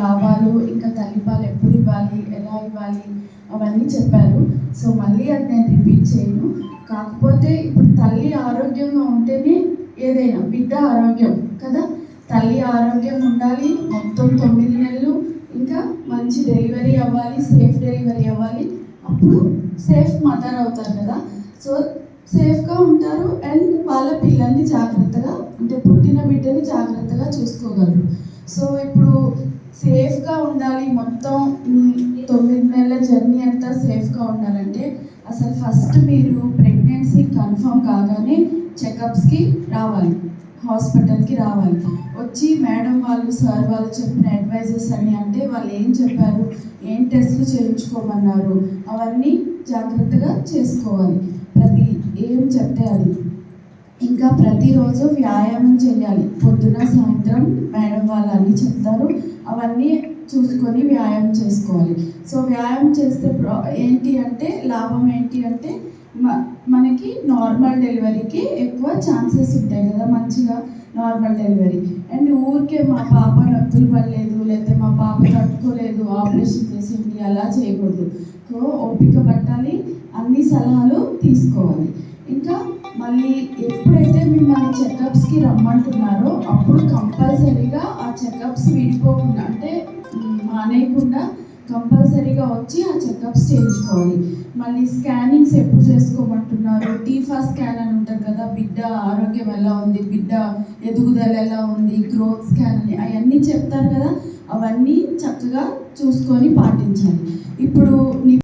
లాభాలు, ఇంకా తల్లిపాలు ఎప్పుడు ఇవ్వాలి, ఎలా ఇవ్వాలి అవన్నీ చెప్పారు. సో మళ్ళీ అది నేను రిపీట్ చేయను. కాకపోతే ఇప్పుడు తల్లి ఆరోగ్యంగా ఉంటేనే ఏదైనా, బిడ్డ ఆరోగ్యం కదా. తల్లి ఆరోగ్యం ఉండాలి, మొత్తం 9 నెలలు, ఇంకా మంచి డెలివరీ అవ్వాలి, సేఫ్ డెలివరీ అవ్వాలి. అప్పుడు సేఫ్ మదర్ అవుతారు కదా. సో సేఫ్గా ఉంటారు అండ్ వాళ్ళ పిల్లల్ని జాగ్రత్తగా, అంటే పుట్టిన బిడ్డని జాగ్రత్తగా చూసుకోగలరు. సో ఇప్పుడు సేఫ్గా ఉండాలి, మొత్తం 9 నెలల జర్నీ అంతా సేఫ్గా ఉండాలంటే అసలు ఫస్ట్ మీరు ప్రెగ్నెన్సీ కన్ఫర్మ్ కాగానే చెకప్స్కి రావాలి, హాస్పిటల్కి రావాలి. వచ్చి మేడం వాళ్ళు, సార్ వాళ్ళు చెప్పిన అడ్వైజెస్ అన్నీ, అంటే వాళ్ళు ఏం చెప్పారు, ఏం టెస్టులు చేయించుకోమన్నారు, అవన్నీ జాగ్రత్తగా చేసుకోవాలి. ఏం చెప్తే అది. ఇంకా ప్రతిరోజు వ్యాయామం చేయాలి, పొద్దున సాయంత్రం మేడం వాళ్ళు అన్నీ చెప్తారు, అవన్నీ చూసుకొని వ్యాయామం చేసుకోవాలి. సో వ్యాయామం చేస్తే ఏంటి అంటే లాభం ఏంటి అంటే మనకి నార్మల్ డెలివరీకి ఎక్కువ ఛాన్సెస్ ఉంటాయి కదా, మంచిగా నార్మల్ డెలివరీ. అండ్ ఊరికే మా పాప నొప్పులు పడలేదు, లేకపోతే మా పాప తట్టుకోలేదు ఆపరేషన్ చేసింది, అలా చేయకూడదు. సో ఓపిక పట్టాలి, అన్ని సలహాలు తీసుకోవాలి. ఇంకా మళ్ళీ ఎప్పుడైతే మిమ్మల్ని చెకప్స్కి రమ్మంటున్నారో అప్పుడు కంపల్సరీగా ఆ చెకప్స్ విడిపోకుండా, అంటే మానేయకుండా కంపల్సరీగా వచ్చి ఆ చెకప్స్ చేయించుకోవాలి. మళ్ళీ స్కానింగ్స్ ఎప్పుడు చేసుకోమంటున్నారు, టీఫా స్కాన్ అని ఉంటుంది కదా, బిడ్డ ఆరోగ్యం ఎలా ఉంది, బిడ్డ ఎదుగుదల ఎలా ఉంది, గ్రోత్ స్కాన్ అని అవన్నీ చెప్తారు కదా, అవన్నీ చక్కగా చూసుకొని పాటించాలి. ఇప్పుడు